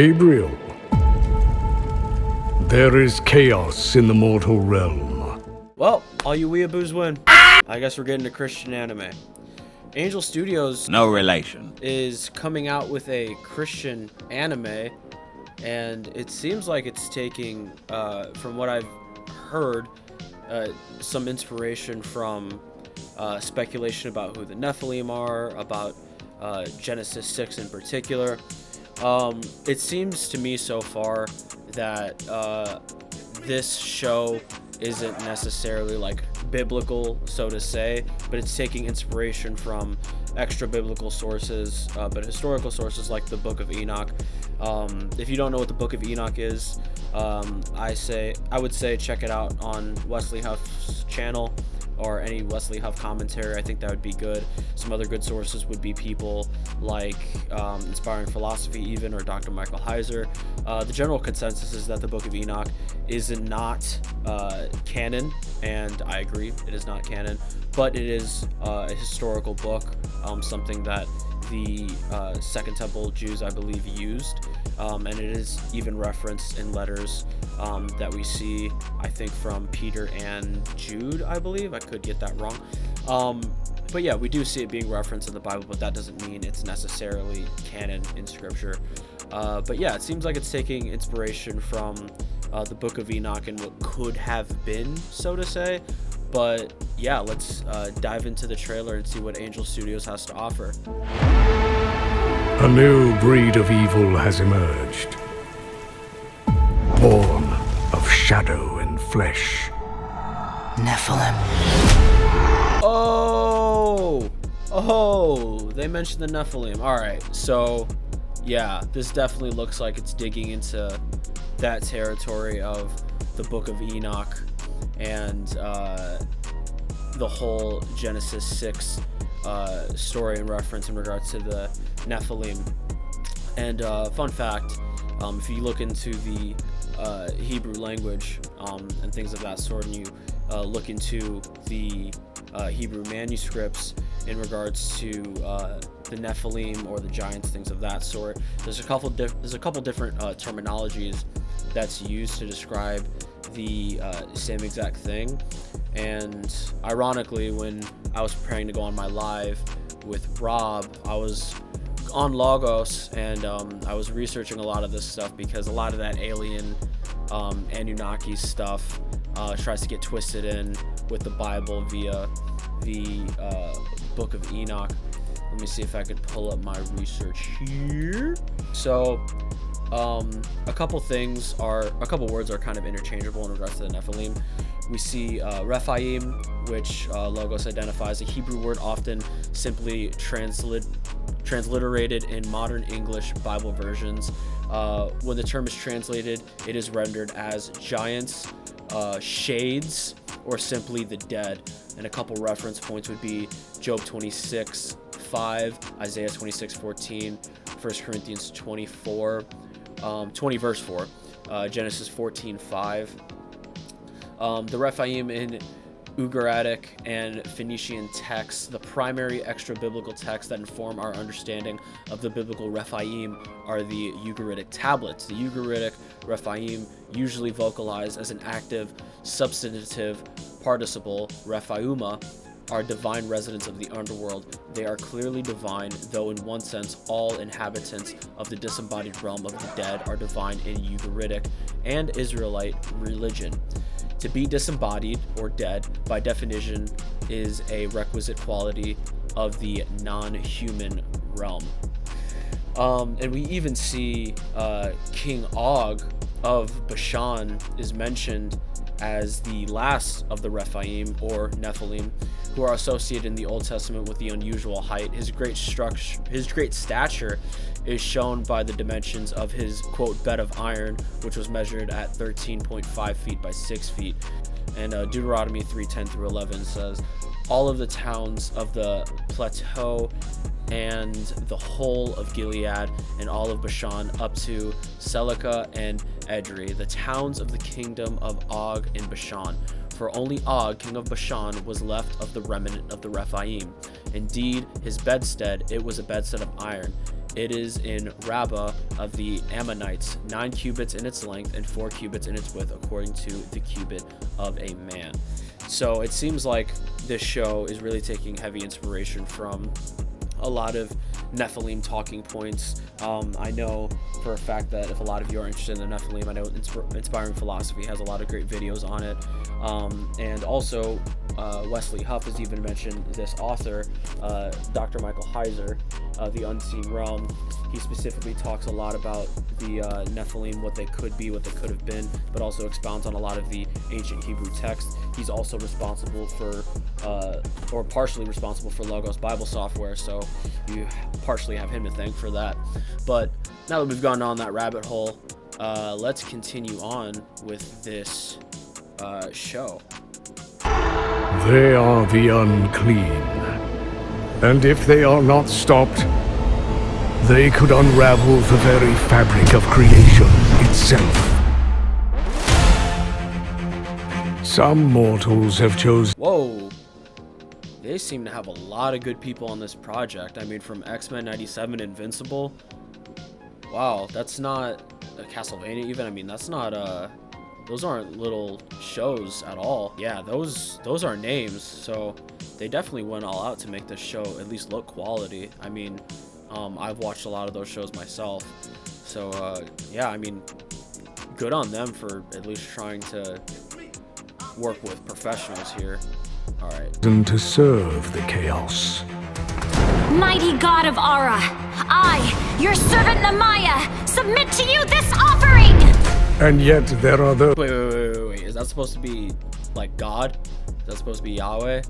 Gabriel, there is chaos in the mortal realm. Well, all you weeaboos win. I guess we're getting to Christian anime. Angel Studios No relation. is coming out with a Christian anime, and it seems like it's taking, from what I've heard, some inspiration from speculation about who the Nephilim are, about Genesis 6 in particular. It seems to me so far that this show isn't necessarily like biblical, so to say, but it's taking inspiration from extra biblical sources, but historical sources like the Book of Enoch. If you don't know what the Book of Enoch is, I would say check it out on Wesley Huff's channel or any Wesley Huff commentary. I think that would be good. Some other good sources would be people like Inspiring Philosophy even, or Dr. Michael Heiser. The general consensus is that the Book of Enoch is not canon, and I agree, it is not canon, but it is a historical book, something that the Second Temple Jews, I believe, used, and it is even referenced in letters that we see, I think, from Peter and Jude, I believe. I could get that wrong. But yeah, we do see it being referenced in the Bible, but that doesn't mean it's necessarily canon in Scripture. But yeah, it seems like it's taking inspiration from the Book of Enoch and what could have been, so to say. But yeah, let's dive into the trailer and see what Angel Studios has to offer. A new breed of evil has emerged, born of shadow and flesh. Nephilim. Oh, they mentioned the Nephilim. All right, so yeah, this definitely looks like it's digging into that territory of the Book of Enoch and the whole Genesis 6 story and reference in regards to the Nephilim. And fun fact, if you look into the Hebrew language and things of that sort, and you look into the Hebrew manuscripts in regards to the Nephilim or the giants, things of that sort, there's a couple different terminologies that's used to describe the same exact thing. And ironically, when I was preparing to go on my live with Rob, I was on Logos, and I was researching a lot of this stuff because a lot of that alien Anunnaki stuff tries to get twisted in with the Bible via the Book of Enoch. Let me see if I could pull up my research here. So a couple words are kind of interchangeable in regards to the Nephilim. We see Rephaim, which Logos identifies, a Hebrew word often simply transliterated in modern English Bible versions. When the term is translated, it is rendered as giants, shades, or simply the dead. And a couple reference points would be Job 26:5, Isaiah 26:14, 1 Corinthians 20 verse 4, Genesis 14:5. The Rephaim in Ugaritic and Phoenician texts, the primary extra-biblical texts that inform our understanding of the biblical Rephaim, are the Ugaritic tablets. The Ugaritic Rephaim, usually vocalized as an active substantive participle, Rephauma, are divine residents of the underworld. They are clearly divine, though in one sense all inhabitants of the disembodied realm of the dead are divine in Ugaritic and Israelite religion. To be disembodied or dead, by definition, is a requisite quality of the non-human realm. And we even see King Og of Bashan is mentioned as the last of the Rephaim or Nephilim, who are associated in the Old Testament with the unusual height. His great stature is shown by the dimensions of his, quote, bed of iron, which was measured at 13.5 feet by 6 feet. And Deuteronomy 3:10 through 11 says, all of the towns of the plateau and the whole of Gilead and all of Bashan up to Selica and Edrei, the towns of the kingdom of Og in Bashan. For only Og, king of Bashan, was left of the remnant of the Rephaim. Indeed, his bedstead, it was a bedstead of iron. It is in Rabbah of the Ammonites, 9 cubits in its length and 4 cubits in its width, according to the cubit of a man. So it seems like this show is really taking heavy inspiration from a lot of Nephilim talking points. I know for a fact that if a lot of you are interested in the Nephilim, I know Inspiring Philosophy has a lot of great videos on it. And also, Wesley Huff has even mentioned this author, Dr. Michael Heiser, The Unseen Realm. He specifically talks a lot about the Nephilim, what they could be, what they could have been, but also expounds on a lot of the ancient Hebrew text. He's also responsible for, or partially responsible for Logos Bible Software, so you partially have him to thank for that. But now that we've gone down that rabbit hole, let's continue on with this show. They are the unclean, and if they are not stopped, they could unravel the very fabric of creation itself. Some mortals have chosen... Whoa. They seem to have a lot of good people on this project. I mean, from X-Men 97, Invincible. Wow, that's not a Castlevania even. I mean, that's not those aren't little shows at all. Yeah, those are names. So they definitely went all out to make this show at least look quality. I mean, I've watched a lot of those shows myself. So yeah, I mean, good on them for at least trying to work with professionals here. All right. To serve the chaos. Mighty God of Ara, I, your servant Nehemiah, submit to you this offering! And yet there are those... Wait. Is that supposed to be, like, God? Is that supposed to be Yahweh?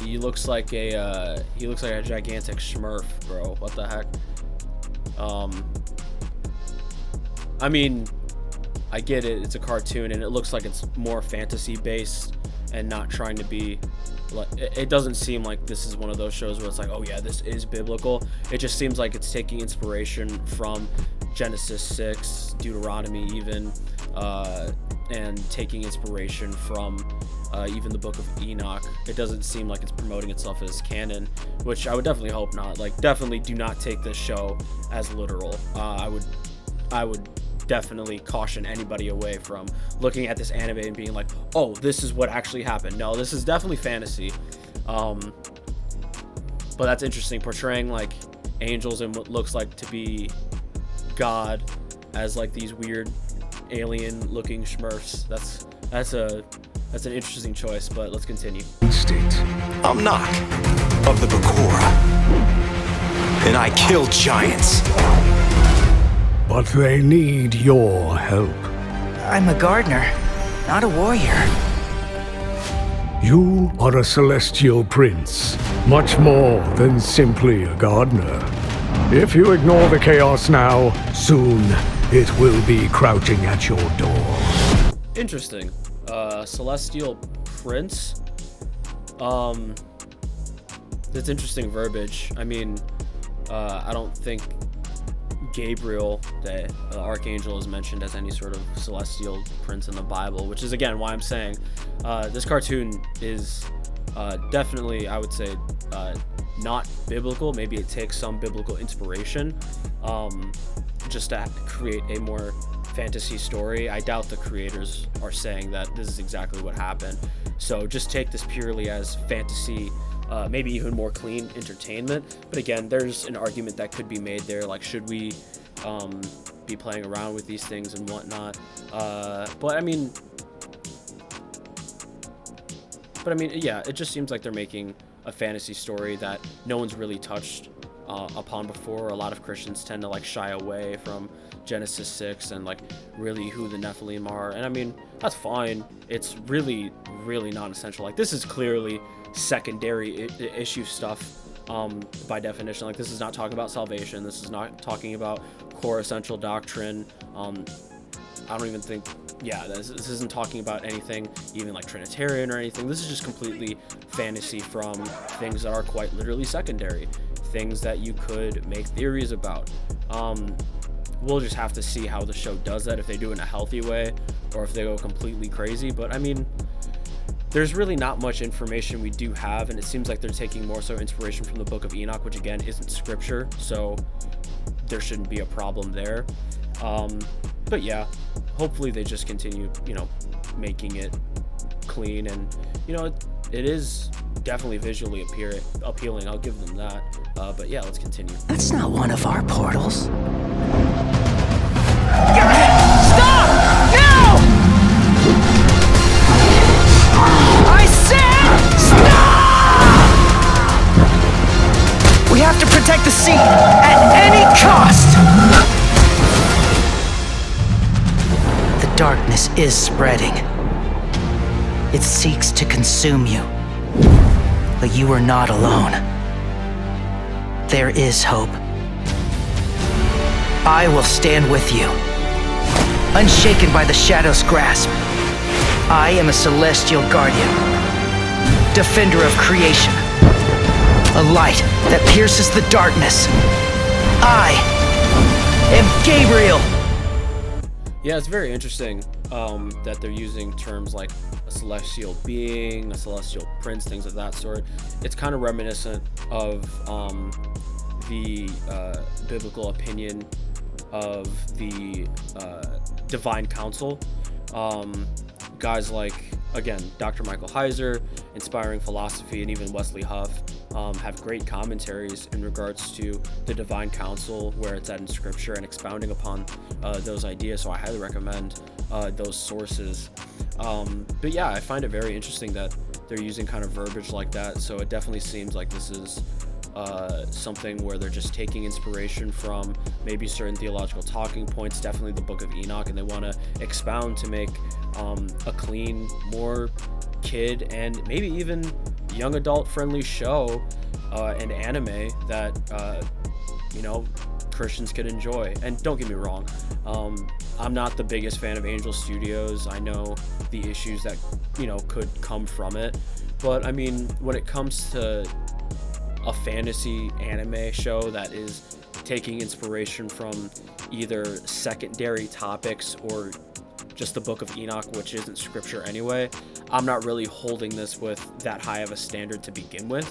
He looks like a gigantic Smurf, bro. What the heck? I mean, I get it. It's a cartoon, and it looks like it's more fantasy-based and not trying to be... Like, it doesn't seem like this is one of those shows where it's like, oh yeah, this is biblical. It just seems like it's taking inspiration from Genesis 6, Deuteronomy even, and taking inspiration from even the book of Enoch. It doesn't seem like it's promoting itself as canon, which I would definitely hope not. Like, definitely do not take this show as literal. I would definitely caution anybody away from looking at this anime and being like, oh, this is what actually happened. No, this is definitely fantasy. But that's interesting, portraying like angels and what looks like to be God as like these weird alien looking Smurfs. That's an interesting choice, but let's continue. I'm Knock of the Bakura, and I kill giants. But they need your help. I'm a gardener, not a warrior. You are a celestial prince, much more than simply a gardener. If you ignore the chaos now, soon it will be crouching at your door. Interesting. Celestial prince. That's interesting verbiage. I mean, I don't think Gabriel, the archangel, is mentioned as any sort of celestial prince in the Bible, which is again why I'm saying this cartoon is definitely, I would say, not biblical. Maybe it takes some biblical inspiration just to create a more fantasy story. I doubt the creators are saying that this is exactly what happened. So just take this purely as fantasy, maybe even more clean entertainment. But again, there's an argument that could be made there, like, should we be playing around with these things and whatnot? But I mean, yeah, it just seems like they're making a fantasy story that no one's really touched upon before. A lot of Christians tend to like shy away from Genesis 6 and like really who the Nephilim are, and I mean, that's fine. It's really not essential. Like, this is clearly secondary issue stuff by definition. Like, this is not talking about salvation. This is not talking about core essential doctrine. I don't even think, yeah, this isn't talking about anything even like Trinitarian or anything. This is just completely fantasy from things that are quite literally secondary, things that you could make theories about. We'll just have to see how the show does that, if they do it in a healthy way or if they go completely crazy. But I mean, there's really not much information we do have, and it seems like they're taking more so inspiration from the Book of Enoch, which again isn't scripture, so there shouldn't be a problem there. But yeah, hopefully they just continue, making it clean, and it is definitely visually appealing. I'll give them that. But yeah, let's continue. That's not one of our portals. Stop! No! I said stop! We have to protect the seed at any cost! The darkness is spreading. It seeks to consume you. But you are not alone. There is hope. I will stand with you, unshaken by the shadow's grasp. I am a celestial guardian, defender of creation, a light that pierces the darkness. I am Gabriel. Yeah, it's very interesting that they're using terms like a celestial being, a celestial prince, things of that sort. It's kind of reminiscent of the biblical opinion of the divine council. Guys like, again, Dr. Michael Heiser, Inspiring Philosophy, and even Wesley Huff have great commentaries in regards to the divine council, where it's at in scripture, and expounding upon those ideas. So I highly recommend those sources. But yeah, I find it very interesting that they're using kind of verbiage like that. So it definitely seems like this is something where they're just taking inspiration from maybe certain theological talking points, definitely the Book of Enoch, and they want to expound to make a clean, more kid and maybe even young adult friendly show and anime that Christians could enjoy. And don't get me wrong, I'm not the biggest fan of Angel Studios. I know the issues that could come from it, but I mean, when it comes to a fantasy anime show that is taking inspiration from either secondary topics or just the Book of Enoch, which isn't scripture anyway, I'm not really holding this with that high of a standard to begin with,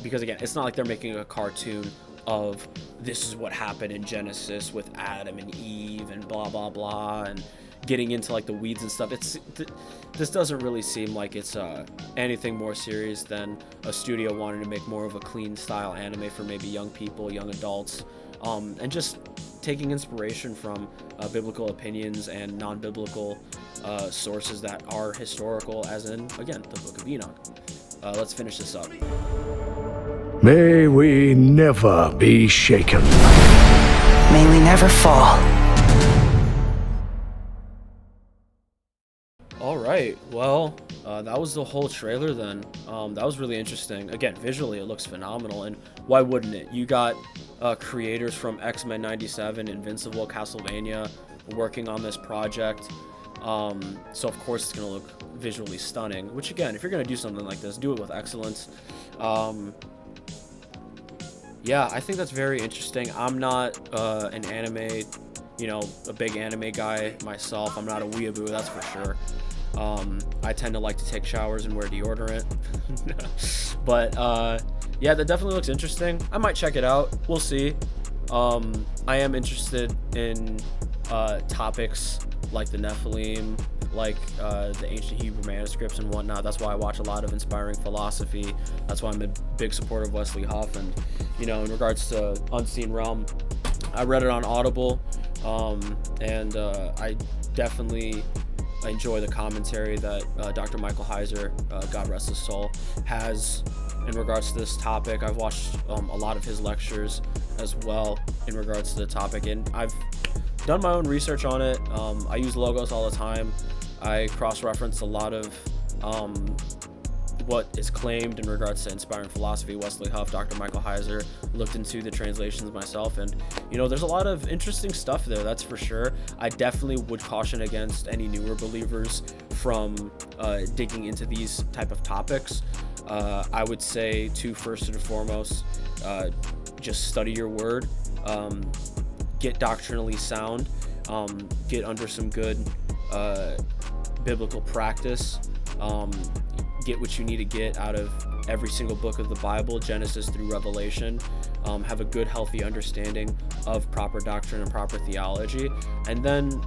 because again, it's not like they're making a cartoon of this is what happened in Genesis with Adam and Eve and blah blah blah, and getting into like the weeds and stuff. This doesn't really seem like it's anything more serious than a studio wanting to make more of a clean style anime for maybe young people, young adults, and just taking inspiration from biblical opinions and non-biblical sources that are historical, as in, again, the Book of Enoch. Let's finish this up. May we never be shaken. May we never fall. All right, well, that was the whole trailer then. That was really interesting. Again, visually it looks phenomenal, and why wouldn't it? You got creators from X-Men 97, Invincible, Castlevania working on this project, so of course it's going to look visually stunning, which again, if you're going to do something like this, do it with excellence. Yeah, I think that's very interesting. I'm not an anime, a big anime guy myself. I'm not a weeaboo, that's for sure. I tend to like to take showers and wear deodorant. But yeah, that definitely looks interesting. I might check it out. We'll see. I am interested in topics like the Nephilim, like the ancient Hebrew manuscripts and whatnot. That's why I watch a lot of Inspiring Philosophy. That's why I'm a big supporter of Wesley Huff. And in regards to Unseen Realm, I read it on Audible, and I definitely enjoy the commentary that Dr. Michael Heiser, God rest his soul, has in regards to this topic. I've watched a lot of his lectures as well in regards to the topic, and I've done my own research on it. I use logos all the time. I cross-reference a lot of what is claimed in regards to Inspiring Philosophy, Wesley Huff, Dr. Michael Heiser. Looked into the translations myself, and there's a lot of interesting stuff there, that's for sure. I definitely would caution against any newer believers from digging into these type of topics. I would say first and foremost, just study your word, get doctrinally sound, get under some good biblical practice, get what you need to get out of every single book of the Bible, Genesis through Revelation. Have a good, healthy understanding of proper doctrine and proper theology. And then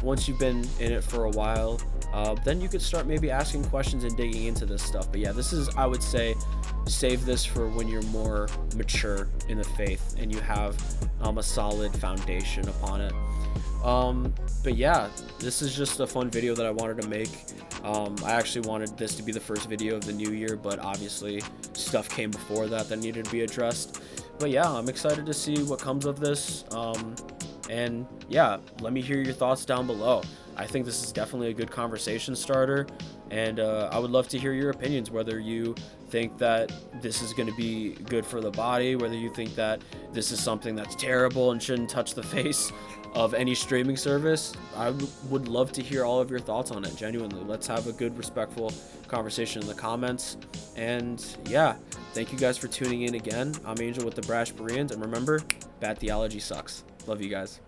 once you've been in it for a while, then you could start maybe asking questions and digging into this stuff. But yeah, this is, I would say, save this for when you're more mature in the faith and you have a solid foundation upon it. But yeah, this is just a fun video that I wanted to make. I actually wanted this to be the first video of the new year, but obviously stuff came before that needed to be addressed. But yeah, I'm excited to see what comes of this. And yeah, let me hear your thoughts down below. I think this is definitely a good conversation starter, and I would love to hear your opinions, whether you think that this is going to be good for the body, whether you think that this is something that's terrible and shouldn't touch the face of any streaming service. I would love to hear all of your thoughts on it, genuinely. Let's have a good, respectful conversation in the comments. And yeah, thank you guys for tuning in again. I'm Angel with the Brash Bereans, and remember, bad theology sucks. Love you guys.